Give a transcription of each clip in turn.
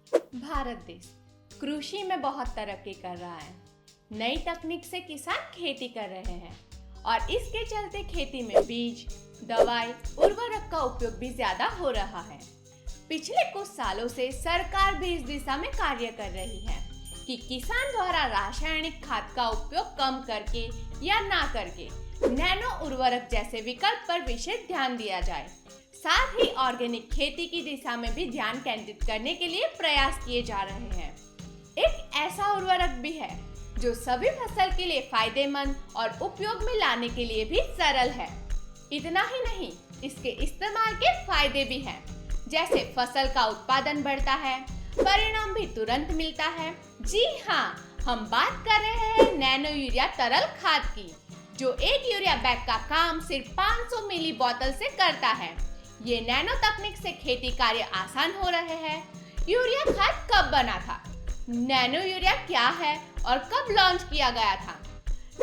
भारत देश कृषि में बहुत तरक्की कर रहा है। नई तकनीक से किसान खेती कर रहे हैं और इसके चलते खेती में बीज, दवाई, उर्वरक का उपयोग भी ज्यादा हो रहा है। पिछले कुछ सालों से सरकार भी इस दिशा में कार्य कर रही है कि किसान द्वारा रासायनिक खाद का उपयोग कम करके या ना करके नैनो उर्वरक जैसे विकल्प पर विशेष ध्यान दिया जाए। साथ ही ऑर्गेनिक खेती की दिशा में भी ध्यान केंद्रित करने के लिए प्रयास किए जा रहे हैं। एक ऐसा उर्वरक भी है जो सभी फसल के लिए फायदेमंद और उपयोग में लाने के लिए भी सरल है। इतना ही नहीं, इसके इस्तेमाल के फायदे भी हैं, जैसे फसल का उत्पादन बढ़ता है, परिणाम भी तुरंत मिलता है। जी हाँ, हम बात कर रहे हैं नैनो यूरिया तरल खाद की, जो एक यूरिया बैग का काम सिर्फ 500 मिली बोतल से करता है। ये नैनो तकनीक से खेती कार्य आसान हो रहे हैं। यूरिया खाद कब बना था? नैनो यूरिया क्या है और कब लॉन्च किया गया था?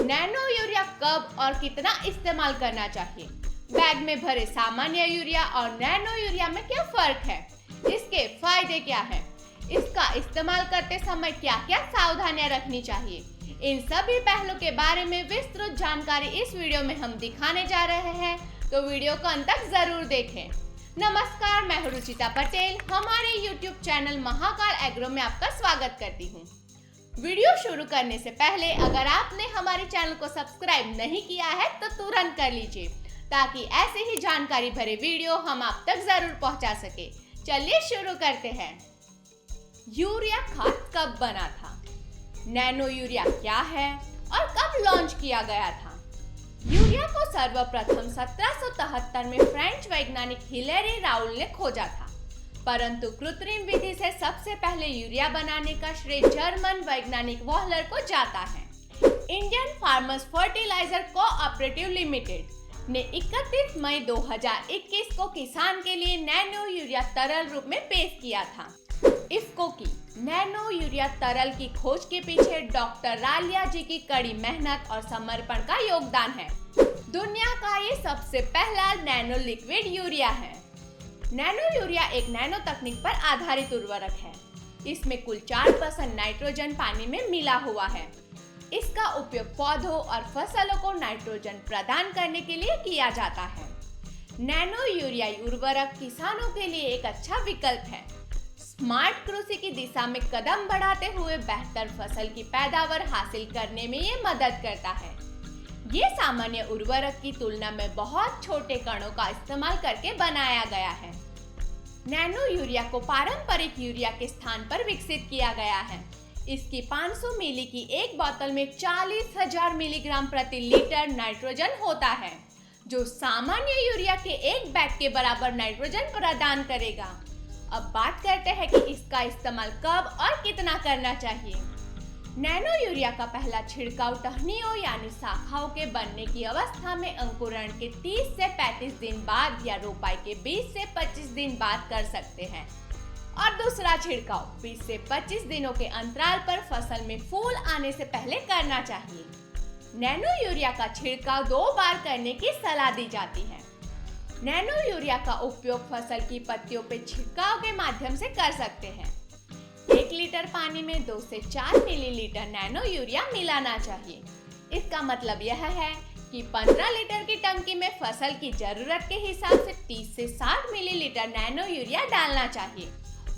नैनो यूरिया कब और कितना इस्तेमाल करना चाहिए? बैग में भरे सामान्य यूरिया और नैनो यूरिया में क्या फर्क है? इसके फायदे क्या हैं? इसका इस्तेमाल करते समय क्या क्या सावधानियां रखनी चाहिए? इन सभी पहलुओं के बारे में विस्तृत जानकारी इस वीडियो में हम दिखाने जा रहे हैं, तो वीडियो को अंत तक जरूर देखें। नमस्कार, मैं हूं रुचिता पटेल। हमारे YouTube चैनल महाकाल एग्रो में आपका स्वागत करती हूं। वीडियो शुरू करने से पहले अगर आपने हमारे चैनल को सब्सक्राइब नहीं किया है तो तुरंत कर लीजिए, ताकि ऐसे ही जानकारी भरे वीडियो हम आप तक जरूर पहुंचा सके। चलिए शुरू करते हैं। यूरिया खाद कब बना था? नैनो यूरिया क्या है और कब लॉन्च किया गया था? यूरिया को सर्वप्रथम 1773 में फ्रेंच वैज्ञानिक हिलेरी राउल ने खोजा था, परंतु कृत्रिम विधि से सबसे पहले यूरिया बनाने का श्रेय जर्मन वैज्ञानिक वॉहलर को जाता है। Indian farmers fertiliser cooperative limited ने 31 मई 2021 को किसान के लिए नैनो यूरिया तरल रूप में पेश किया था। इफ्को की नैनो यूरिया तरल की खोज के पीछे डॉक्टर रालिया जी की कड़ी मेहनत और समर्पण का योगदान है। दुनिया का ये सबसे पहला नैनो लिक्विड यूरिया है। नैनो यूरिया एक नैनो तकनीक पर आधारित उर्वरक है। इसमें कुल 4% नाइट्रोजन पानी में मिला हुआ है। इसका उपयोग पौधों और फसलों को नाइट्रोजन प्रदान करने के लिए किया जाता है। नैनो यूरिया उर्वरक किसानों के लिए एक अच्छा विकल्प है। स्मार्ट कृषि की दिशा में कदम बढ़ाते हुए बेहतर फसल की पैदावार हासिल करने में ये मदद करता है। ये सामान्य उर्वरक की तुलना में बहुत छोटे कणों का इस्तेमाल करके बनाया गया है। नैनो यूरिया को पारंपरिक यूरिया के स्थान पर विकसित किया गया है। इसकी 500 मिली की एक बोतल में 40,000 मिलीग्राम प्रति लीटर नाइट्रोजन होता है, जो सामान्य यूरिया के एक बैग के बराबर नाइट्रोजन प्रदान करेगा। अब बात करते हैं कि इसका इस्तेमाल कब और कितना करना चाहिए। नैनो यूरिया का पहला छिड़काव टहनियों यानी शाखाओं के बनने की अवस्था में अंकुरण के 30 से 35 दिन बाद या रोपाई के 20 से 25 दिन बाद कर सकते हैं, और दूसरा छिड़काव 20 से 25 दिनों के अंतराल पर फसल में फूल आने से पहले करना चाहिए। नैनो यूरिया का छिड़काव 2 बार करने की सलाह दी जाती है। नैनो यूरिया का उपयोग फसल की पत्तियों पर छिड़काव के माध्यम से कर सकते हैं। 1 लीटर पानी में 2 से 4 मिलीलीटर नैनो यूरिया मिलाना चाहिए। इसका मतलब यह है कि 15 लीटर की टंकी में फसल की जरूरत के हिसाब से 30 से 60 मिलीलीटर नैनो यूरिया डालना चाहिए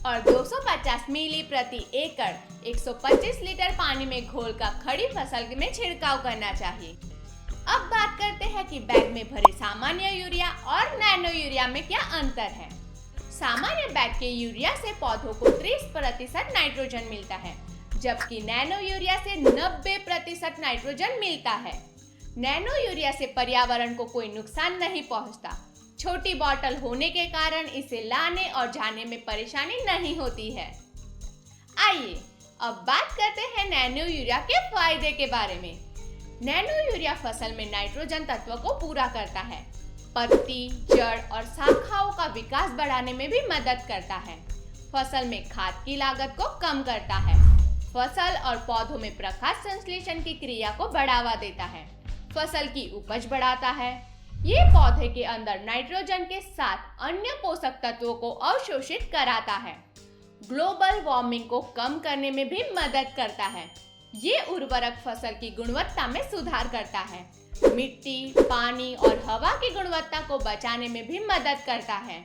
और 250 मिली प्रति एकड़ 125 लीटर पानी में घोलकर खड़ी फसल में छिड़काव करना चाहिए। अब बात करते हैं कि बैग में भरे सामान्य यूरिया और नैनो यूरिया में क्या अंतर है। सामान्य बैग के यूरिया से पौधों को 30% नाइट्रोजन मिलता है, जबकि नैनो यूरिया से 90% नाइट्रोजन मिलता है। नैनो यूरिया से पर्यावरण को कोई नुकसान नहीं पहुंचता। छोटी बोतल होने के कारण इसे लाने और जाने में परेशानी नहीं होती है। आइए अब बात करते हैं नैनो यूरिया के फायदे के बारे में। नैनो यूरिया फसल में नाइट्रोजन तत्व को पूरा करता है, पत्ती, जड़ और शाखाओं का विकास बढ़ाने में भी मदद करता है। फसल में खाद की लागत को कम करता है। फसल और पौधों में प्रकाश संश्लेषण की क्रिया को बढ़ावा देता है। फसल की उपज बढ़ाता है। ये पौधे के अंदर नाइट्रोजन के साथ अन्य पोषक तत्वों को अवशोषित कराता है। ग्लोबल वार्मिंग को कम करने में भी मदद करता है। ये उर्वरक फसल की गुणवत्ता में सुधार करता है, मिट्टी, पानी और हवा की गुणवत्ता को बचाने में भी मदद करता है।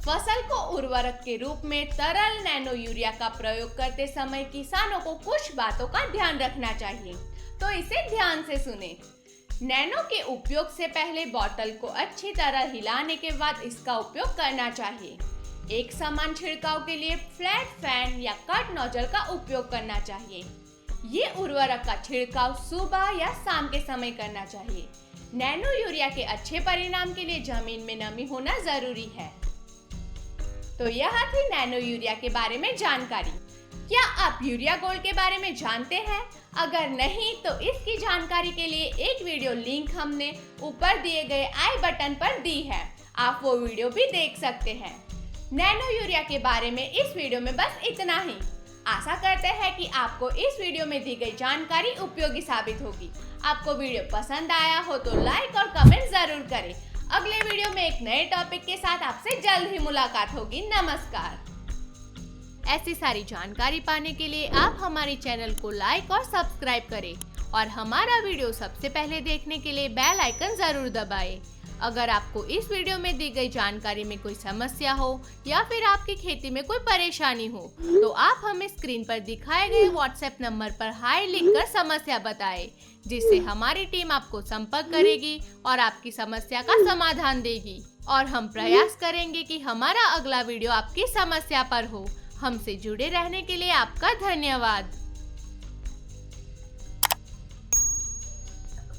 फसल को उर्वरक के रूप में तरल नैनो यूरिया का प्रयोग करते समय किसानों को कुछ बातों का ध्यान रखना चाहिए, तो इसे ध्यान से सुने। नैनो के उपयोग से पहले बोतल को अच्छी तरह हिलाने के बाद इसका उपयोग करना चाहिए। एक समान छिड़काव के लिए फ्लैट फैन या कट नोजल का उपयोग करना चाहिए। ये उर्वरक का छिड़काव सुबह या शाम के समय करना चाहिए। नैनो यूरिया के अच्छे परिणाम के लिए जमीन में नमी होना जरूरी है। तो यह थी नैनो यूरिया के बारे में जानकारी। क्या आप यूरिया गोल्ड के बारे में जानते हैं? अगर नहीं तो इसकी जानकारी के लिए एक वीडियो लिंक हमने ऊपर दिए गए आई बटन पर दी है, आप वो वीडियो भी देख सकते हैं। नैनो यूरिया के बारे में इस वीडियो में बस इतना ही। आशा करते हैं कि आपको इस वीडियो में दी गई जानकारी उपयोगी साबित होगी। आपको वीडियो पसंद आया हो तो लाइक और कमेंट जरूर करें। अगले वीडियो में एक नए टॉपिक के साथ आपसे जल्द ही मुलाकात होगी। नमस्कार। ऐसी सारी जानकारी पाने के लिए आप हमारे चैनल को लाइक और सब्सक्राइब करें और हमारा वीडियो सबसे पहले देखने के लिए बेल आइकन जरूर दबाएं। अगर आपको इस वीडियो में दी गई जानकारी में कोई समस्या हो या फिर आपकी खेती में कोई परेशानी हो तो आप हमें स्क्रीन पर दिखाए गए व्हाट्सएप नंबर पर हाय लिखकर समस्या बताएं, जिससे हमारी टीम आपको संपर्क करेगी और आपकी समस्या का समाधान देगी। और हम प्रयास करेंगे कि हमारा अगला वीडियो आपकी समस्या पर हो। हमसे जुड़े रहने के लिए आपका धन्यवाद।